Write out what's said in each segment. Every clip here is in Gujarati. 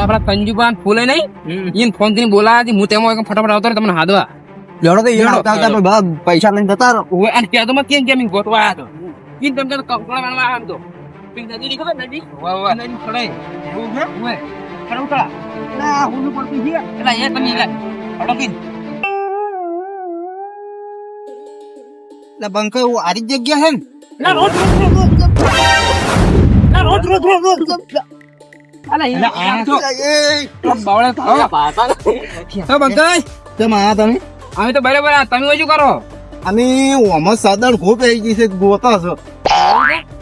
આપડા કંજુબાન ફૂલે નહીં ઈન ફોન થી બોલાયા હું તેમાં ફટાફટ આવતો રહે તમને હાદવા લેડો તો ઈયર આવતા આવતા પણ બધા પૈસા લઈને જતા રહો. ઓય અને કે તો મત કેમ ગોતવા આયા તો ઈન તમ તો કંકોડા વાળવા આમ તો પિંક નદી ની ખબર નદી ઓય નદી ખડાય એવું છે ઓય ખડુકા ના હું પડતી છે એલા એ તમે એલા અડકી એટલે બંકો એવું આરી જગ્યા છે ને ના રોજ અલા એ તો બાવળે પાતા તો બંકાઈ તમે આયા તમે અમે તો બરાબર તમે શું કરો અમે ઓમર સાદળ ખૂબ આવી ગઈ છે ગોતા છો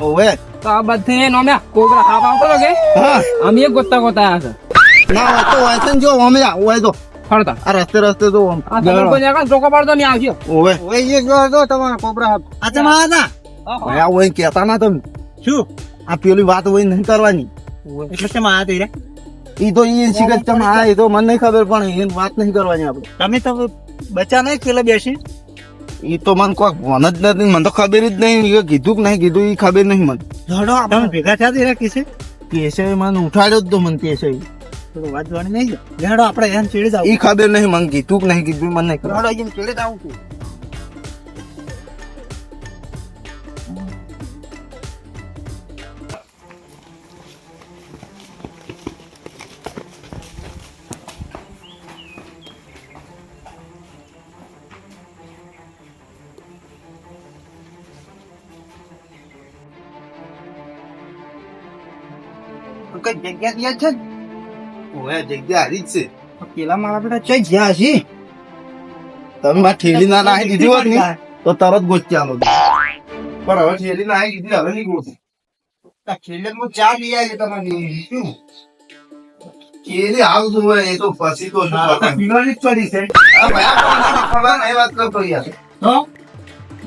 ઓવે તો આ બધે નોમ્યા કોબરા ખાવા આવતો કે હા અમે એક ગોતા આયા છે ના હોય તો હોય છે ને જો અમે હોય તો ફરતા આ રસ્તે તો આમ આ તમે કોઈ આગળ ચોકો પાડતો નહીં આવજો ઓવે ઓવે એ જો તમારા કોબરા આ તમે આયા હતા ઓય કહેતા ના તમે શું આ પેલી વાત હોય નહીં કરવાની એટલે તમે આયા તીરે ઈ તો ઈ શિકત તમે આયા એ તો મને નહીં ખબર પણ એની વાત નહીં કરવાની આપણે તમે તો બચ્ચા નહીં પેલા બેસી ઈ તો મને કોઈ ફોન જ નથી મને તો ખબર જ નહીં એ કીધું કે નહીં કીધું ઈ ખબર નહીં મને લડો આપણે ભેગા થયા તીરે કેસે મને ઉઠાડ્યો જ તો મને કેસે વાત જોવાની નહીં લેડો આપણે એમ ચીડી જાવ ઈ ખબર નહીં મને કીધું કે નહીં કીધું મને નહીં લેડો એમ ચીડી જાવ છું કઈ જગ્યા ત્યાં છે ઓએ જગ્યા હારી જ છે પેલા મારા બેટા ચઈ જ્યાં છે તમે મારી ઠેલી ના નાખી દીધી હોત ને તો તરત ગોચ્યા લો પણ હવે ઠેલી નાખી દીધી હવે નહીં ગોતું ઠેલી માં ચા લઈ આવી તમારી શું કેરી હાલ જોવે એ તો પછી તો પીવાની જ પડી છે નહીં વાત કરતો યાર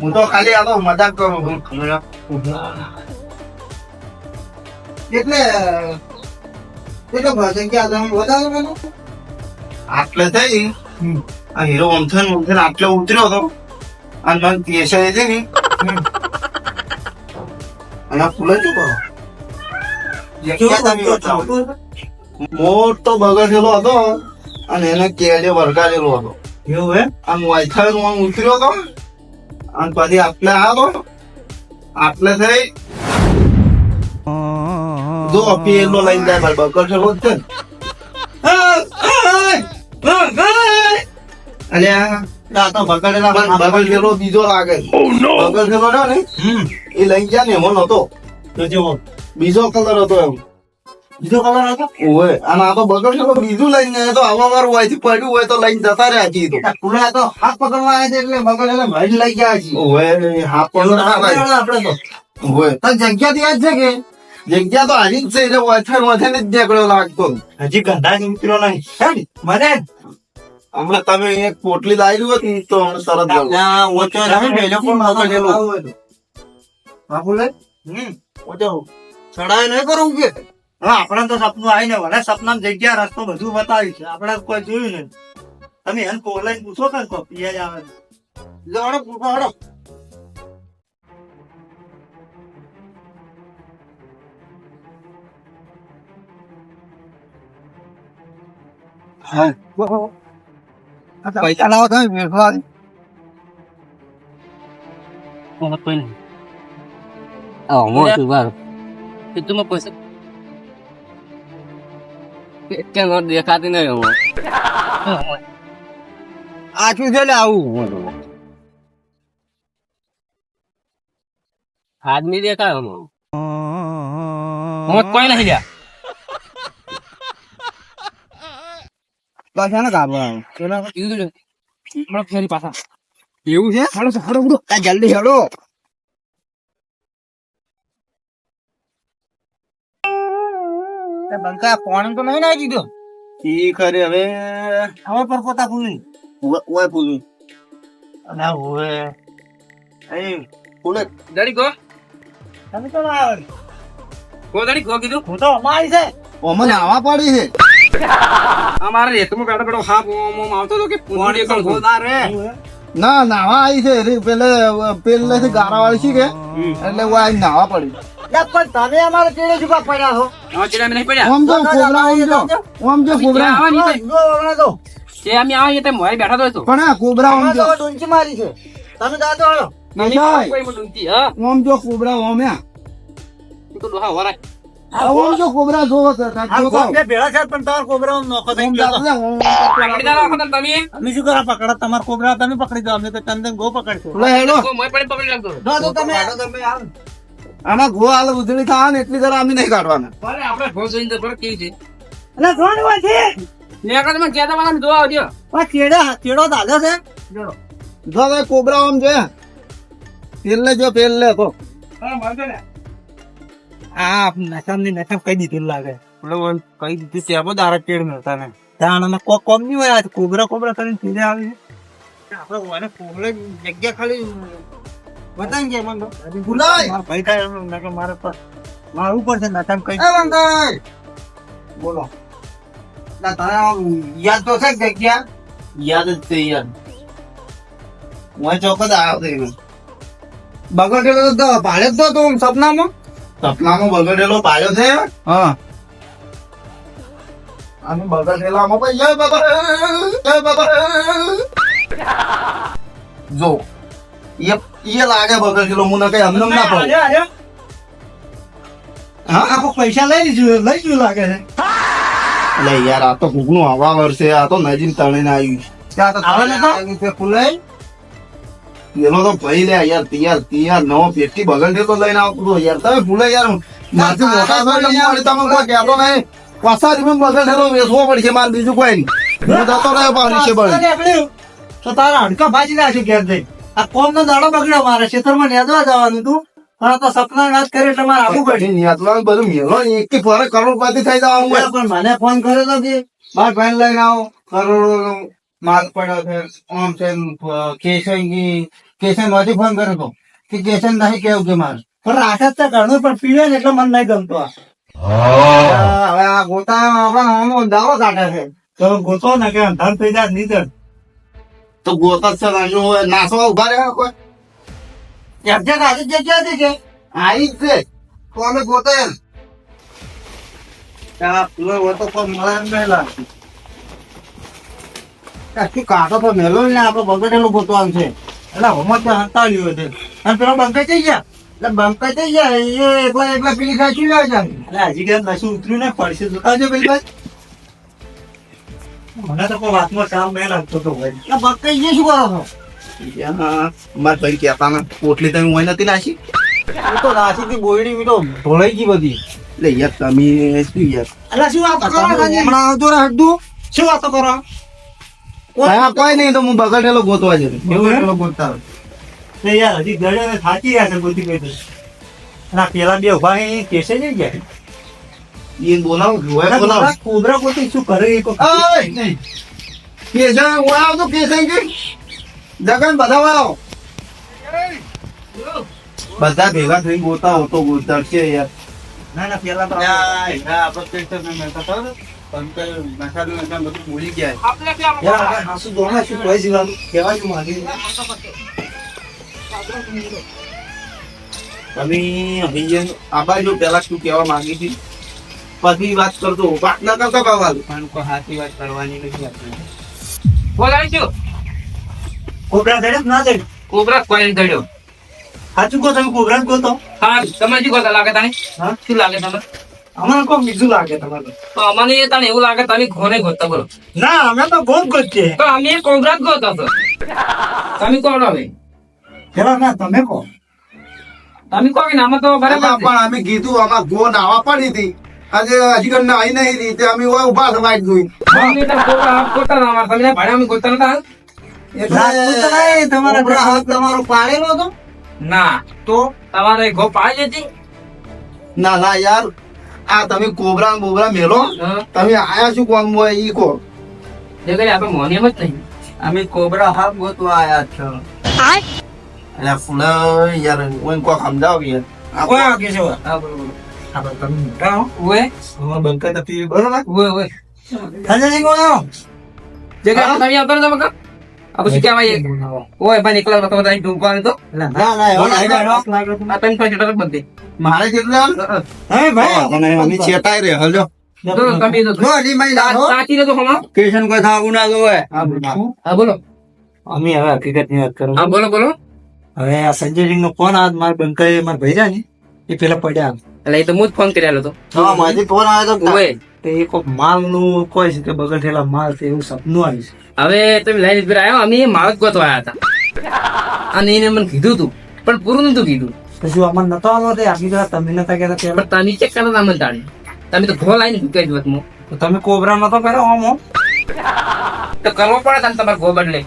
હું તો ખાલી આ તો મજાક કરું એટલે જગ્યા તમે વધારો મેનો આટલે થઈ આ હીરો ઓમથન આટલે ઉતર્યો હતો અને મને કેસાય છે ને અને ફૂલે શું કરો મોટો બગડેલો હતો અને એને કેડે વરગાડેલો હતો એવું હે આમ વાઈફાઈ નું ઉતર્યો હતો અને પછી આટલે આવ્યો આટલે થઈ જો પેલો લઈને જાય મારે બકર છે રોજ છે અલ્યા તો બગડેલો બીજો લાગે બગડેલો ને એ લઈ ગયા ને એમાં નતો બીજો કલર હતો એમ બીજો કલર હતો ઓય અને આ તો બગડેલો બીજું લઈને જાય તો આવા મારું હોય પડ્યું હોય તો લઈને જતા રહ્યા છી તો પુરા તો હાથ પકડવા આવ્યા છે એટલે બગડેલો ભાઈ લઈ ગયા છી ઓય હાથ પકડવા આપણે તો ઓય તો જગ્યા ત્યાં જ છે કે જગ્યા તો હારી જ છે એટલે વાથણ જ નીકળ્યો લાગતો હજી ગંધા નીકળ્યો નહીં મને હમણાં તમે એક પોટલી લાવી હોત ને તો હમણાં તરત ચડાય નહીં કરું કે હા આપડે તો સપનું આવીને વડે સપના જગ્યા રસ્તો બધું બતાવ્યું છે આપડે કોઈ જોયું નહીં તમે એને કોલાઈ પૂછો કે પીએ આવે લડો પૂછો પૈસા લાવો તમે મેળવા કોઈ નહીં મોટું વાર તું પૈસા ક્યાં દેખાતી નહીં આછું છે ને આવું આદમી દેખાય કોઈ નહીં લ્યા પાછા ને કાબા ફેરી પાછા એવું છે હડો જલ્દી હેડો બંકા ફોન તો નહીં નાખી દીધો ઠીક અરે હવે પર પોતા ફૂલી ઓય ફૂલી અને ઓય એ ફૂલે દાડી ગો તમે તો આવે કો દાડી ગો કીધું હું તો અમારી છે ઓમન આવા પડી છે અમારે રેતમાં બેઠો બેઠો હાફ ઓમ આવતો તો કે પૂરી એકમ ગોદા રે ના નાવા આવી છે પેલે પેલે ગારા વાળી છે કે એટલે ઓ આ નાવા પડી પણ તમે અમારે ચેડે શું કામ પડ્યા છો? આવા ચેડા અમે નહીં પડ્યા. આમ જો કોબરા આમ જો કોબરા આવવાની નહીં. જો હમણાં તો. જે અમે આવીએ તે મોય બેઠા તો હતો. પણ આ કોબરા આમ હમણાં જો તો ડૂંચી મારી છે. તમે જાતો હાલો. નહીં કોઈ મોટું નથી, હા. આમ જો કોબરા આમ હે તું તો ડોહા વરાય. આમ જો કોબરા જોવો તો આ કોબરે ભેળા છે પણ તમારા કોબરા નોખો થઈ ગયો. પકડી ના રાખો તને તમે. અમે શું કરવા પકડા તમારા કોબરા તમે પકડી દો અમે તો ચંદન ગો પકડશું. લે હેડો કોઈ મોય પડી પકડી રાખતો. જો તમે આના ગો હાલ ઉધળી થાય ને એટલી જરા અમે નહીં કાઢવાના ભલે આપણે ભોજ જોઈને તો ભલે કેવી છે. એટલે કોણ હોય છે? ને આગળ તમે કહેતા વાળાને જોવા આવજો. આ ચેડો દાદો છે. જો ભાઈ કોબરા આમ જો પેલે જો પેલે તો હા, મળજો ને. આ નકામની નકામ કઈ દીધું લાગે. કઈ દીધું છે આબો દારા ચેડ મળતા ને. ત્યાં કોમ નહીં હોય આ કોબરા કરીને ચીડે આવી આપણે મને કોબરે જગ્યા ખાલી બતાવી ગયા મને ભૂલાય મારા ભાઈ થાય એમ નકર મારે પર મારું ઉપર છે નકામ કઈ એ બંગાઈ બોલો ના તારે આમ યાદ તો છે જગ્યા યાદ જ છે યાર હું ચોક્કસ આવ્યો હતો બગડેલો તો ભાડે જ તો તું સપનામાં બગડેલો પાડ્યો છે હા આને બગડેલામાં પણ જય બાબા જો એ લાગે બગડેલો હું કઈ હમણાં ના પડે હા આખો પૈસા લઈ લીધું લાગે છે એટલે યાર આ તો ભૂખનું હવા વર્ષે આ તો નજીક તણીને આવ્યું છે ફૂલાઈ પેલો તો ભાઈ લે યાર તૈયાર નવો પેટી બગડે તો લઈને આવતો હતો યાર તમે ભૂલે યાર મારથી મોટા છો એટલે હું તમે કોઈ કહેતો નહીં પાછા રીમે બગડેલો વેચવો પડશે મારે બીજું કોઈ નહીં હું જતો રહ્યો પાણી છે બળી તો તારા હડકા ભાજી નાખ્યું ઘેર જઈ આ કોમ નો દાડો બગડ્યો મારે ખેતરમાં નેદવા જવાનું તું પણ તો સપના વાત કરે એટલે મારે આવું પડ્યું યાતલા બધું મેલો એક ફરક કરોડપતિ થઈ જવાનું હોય પણ મને ફોન કર્યો તો કે બાર ભાઈ લઈને આવો કરોડો માલ પડ્યો છે આમ છે કેશન માંથી ફોન કર્યો હતો કે કેશન નહીં કેવું કે મારે પણ રાખત તો ઘણું પણ પીવે ને એટલે મને નહીં ગમતો આ. હવે આ ગોતા આપણા દાવો કાઢે છે તો ગોતો ને કે અંધાર થઈ જાય નીચર તો ગોતા છે નાસવા ઉભા રહ્યા કોઈ એક્ઝેક્ટ આજે જગ્યા હતી કે આવી જ છે તો અમે ગોતા એમ શું કાઢો તો મેલો ને આપડે બગડેલું ગોતવાનું છે એટલે હોમત હંતાડ્યું છે અને પેલો બંકાઈ થઈ ગયા એટલે બંકાઈ થઈ જાય એ એકલા પેલી ખાઈ લે છે એટલે હજી કે નશું ઉતર્યું ને પડશે જોતા જો પેલી ભાઈ મને તો કોઈ વાતમાં કામ નહીં લાગતો તો ભાઈ એટલે બંકાઈ જે શું કરો છો મારે ભાઈ કહેતા ને પોટલી તમે હોય નથી નાસી એ તો રાશી થી બોયડી મી તો ઢોળાઈ ગઈ બધી એટલે યાર તમે શું યાર એટલે શું વાતો કરો હમણાં આવતો રે હડું શું વાતો કરો હા કોઈ નહીં તો હું બગડેલો ગોતવા જતો બગડેલો ગોતતા હોય. તે યાર હજી ગળ્યો ને થાકી ગયા છે બધી કઈ ના પેલા બે ઉભા અહીં કેસે જઈ ગયા એ બોલાવો જોવાય બોલાવો કોબરા પોતી શું કરે એ કોઈ ઓય કેસન હું આવતો કેસન કે જગન બધા આવો બધા ભેગા થઈ ગોતા હોતો ગોતા છે યાર ના ના પેલા તો ભૂલી ગયા આપણે ક્યાં યાર હાસુ દોણા શું કોઈ જીવાનું કહેવાય છે મારી તમે અહીં આ બાજુ પેલા શું કહેવા માંગી હતી પછી વાત કરતો વાત ના કરતા બાબા પણ કોઈ હાથી વાત કરવાની નથી આપણે બોલાવી છું. કોબરા દડે ના દડે કોબરા કોઈ નહીં દડ્યો. સાચું કહો તમે કોબરા જ કહો તો હા, તમે શું કરતા લાગે તને? હા શું લાગે તમને? અમારે કોઈ બીજું લાગે તમારે તો અમને એ તને એવું લાગે તમે ઘોને ગોતતા બોલો. ના અમે તો બહુ જ ગોતીએ તો અમે કોબરા જ ગોતો છો. તમે કોણ હવે? પેલા ના તમે કહો તમે કહો કે આમાં તો બરાબર છે. પણ અમે કીધું આમાં ગો નાવા પડી હતી આજે હજી કઈ નાઈ નહીં રહી તે અમે ઓય ઉભા થવા જોઈ અમે તો કોબરા આપ ગોતતા ના અમારે. તમે ભાડે અમે ગોતતા નતા? તમારા હાથ તમારો પાડેલો હતો ના, તો તમારે ગો પાડી હતી? ના ના યાર આ તમે કોબરા બોબરા મેલો હા. તમે આયા શું કોમ હોય ઈ કો જે કરી આપણે મોની એમ જ નહીં. અમે કોબરા હાથ ગોતવા આયા છો એટલે ફૂલા યાર ઓય કો સમજાવ યાર કોઈ વાગે છે હા, બોલો બોલો. આપણે તમે મોટા હો ઓએ અમાર બંકા તપી બરોબર ઓએ ઓએ. થાજે નહીં બોલાવો જે કરી તમે આવતો નતો મકા? આ પછી કહેવાય ઓય ભાઈ એકલા નતો બધા અહીં ડૂબવાનું તો. ના ના એવો લાગ્યો આ તમે તો જટા બંધી. મારે કેટલા હે ભાઈ અને અમે ચેતાઈ રે હલજો તો તમે તો જો હજી મહિને લાવો. સાચી નતો હમણાં કેશન કોઈ થાવું ના જોવે હા બોલો અમે હવે હકીકતની વાત કરું હા બોલો બોલો હવે આ સંજયસિંહ નો ફોન આ મારા બંકાએ મારા ભાઈ રહ્યા ને એ પેલા પડ્યા એટલે એ તો હું જ ફોન કર્યા હતો હા મારી ફોન આવ્યો તો ઓય તો એ કોઈ માલ નું કોઈ છે કે બગલ થયેલા માલ છે એવું સપનું આવ્યું છે હવે તમે લાઈન પર આવ્યો અમે માળ જ ગોતવા આવ્યા હતા અને એને મને કીધું તું પણ પૂરું નતું કીધું પછી અમારે નતો આવતો તે આપી ગયા તમે નતા કહેતા પેલા પણ તમે ચેક કરતા મને તાળી તમે તો ઘો લાઈને ઢુકાઈ જ વતમાં તો તમે કોબરા નતો કર્યો આમ આમ? તો કરવો પડે તને તમારે ઘો બદલે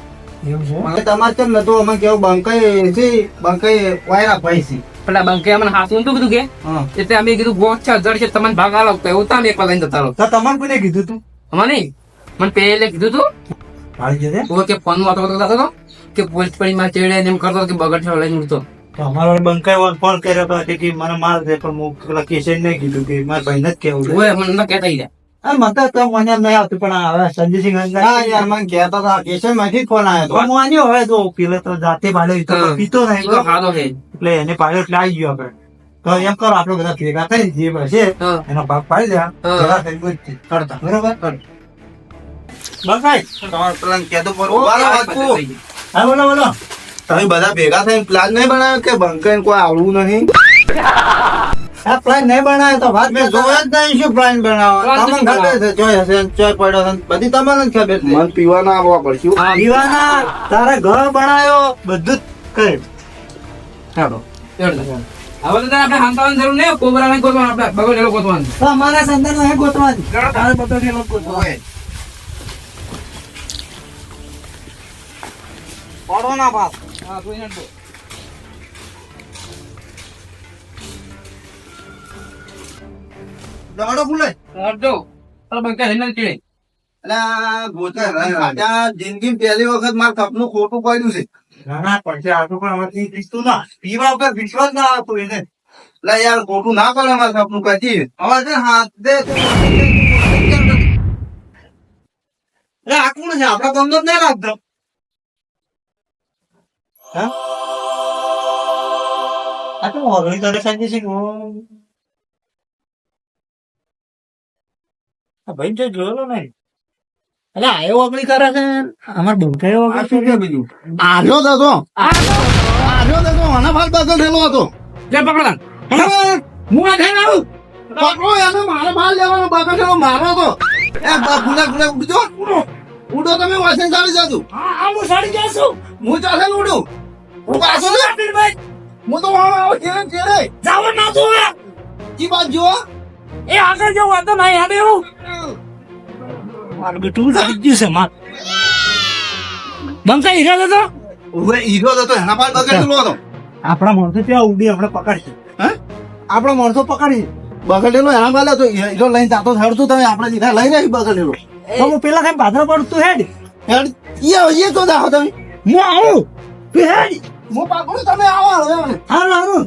એવું છે મને તમારે કેમ નતું અમે કેવું બંકાઈ છે બંકાઈ વાયરા ભાઈ છે પેલા બંકે અમને હાથું નતું કીધું કે હા એટલે અમે કીધું ગો છે જડ છે તમને ભાગ આલો તો એવું તમે એકલા લઈને જતા રહો તો તમારે કોને કીધું તું મને મને પહેલે કીધું તું ભાળી જશે તો કે ફોન વાતો કરતો હતો કે પોલીસ પડી માં ચેડે ને એમ કરતો હતો કે બગડ છે લઈને ઉડતો તો અમારો બંકાઈ ફોન કર્યો હતો કે મને માર દે પણ હું પેલા કેશે નહીં કીધું કે મારા ભાઈ ને જ કેવું છે ઓય મને ન કહેતા ઈ રહ્યા. મને તો મને એમ નહીં આવતું પણ હવે સંજયસિંહ હા યાર મને કહેતા હતા કેશન માંથી જ ફોન આવ્યો હું આન્યો હવે તો પેલે તો જાતે પાડ્યો ઈ તો હા. પીતો ઈ નહીં તો ખાધો છે એટલે એને પાડ્યો એટલે આવી ગયો આપણે તો એમ કરો આપણે બધા ભેગા થઈ જે હશે હા. એનો ભાગ પાડી દે હા. ભેગા થઈ ગોતી. કરતા બરોબર બંકાઈ તમારે પેલા કહેતો પર ઉભા રહો બાપુ. હા બોલો બોલો તમે બધા ભેગા થઈને પ્લાન નહીં બનાવ્યો કે બંકાઈને કોઈ આવડું નહીં આ પ્લાન નહીં બનાવે તો વાત મેં જોયા જ નહીં શું પ્લાન બનાવવા પ્લાન તમને નથી ખબર છે ચોય હશે ને ચોય પડ્યો છે ને બધી તમને જ ખબર છે મન પીવા ના આવવા પડશે હા, દીવાના તારા ઘર બનાવ્યો બધું જ કરે ચાલો એવડે. હવે તો તારે આપણે હાંતાવાની જરૂર નહીં કોબરા નહીં ગોતવાનું આપણે બગડ એલો ગોતવાનું તો અમારા સંતાન નહીં ગોતવાની તારે બધો ઢેલો ગોતવાનો. પડો ના પાસ હા કોઈ નથી દોડો ફૂલે અડધો તારા બંકા હેન્ડલ ચીડે એટલે ગોતા રાજા જિંદગી પહેલી વખત મારું સપનું ખોટું પડ્યું છે ના ના પડશે આટલું પણ અમારથી દીસતું ના પીવા વગર વિશ્વાસ ના આવતો એને એટલે યાર ખોટું ના પડે મારું સપનું કદી હવે છે હાથ દે એટલે આ કોણ છે આપડા ગમતો જ નહીં લાગતો હા આ તો હોરવી તારે સંજયસિંહ ભાઈ જો જોયેલો નહીં એટલે આયો ઓગળી કરે છે અમાર બંકાયો આ ઓગળી શું છે બીજું આર્યો હતો આર્યો હતો આના ફાલ બગલ થયેલો હતો લે પકડા હું આ થઈને આવું પકડો એને મારે માલ લેવાનો બગલ થયેલો મારો હતો એ ભૂલા ભૂલા ઉડજો ઉડો તમે વાસણ ચાલી જાતું હા હું સાડી જાશું હું ચાલે ઉડું હું પાછો ને હું તો વાળો આવો ચેડે ચેડે જાવ ના જોવે ઈ બાજુ જો એ આગળ જો વાતો નહીં આવે એવું મારું બેટું સાડી ગયું છે માર બંકા હીરા તો ઓવે ઈરો હતો એના ફાલ બગલ થયેલો હતો આપણા માણસો ત્યાં ઉડી આપણે પકડશે હે આપણા માણસો પકડી બગડેલો એના ફાલ હતો ઈરો લઈને જાતો થડતું તમે આપણે જીધા લઈ રહી બગડેલો તો હું પેલા કઈ ભાદરો પડતું હેડ યાર એ તો દાખો તમે હું આવું તું હેડ હું પાકડું તમે આવો હવે હારું હારું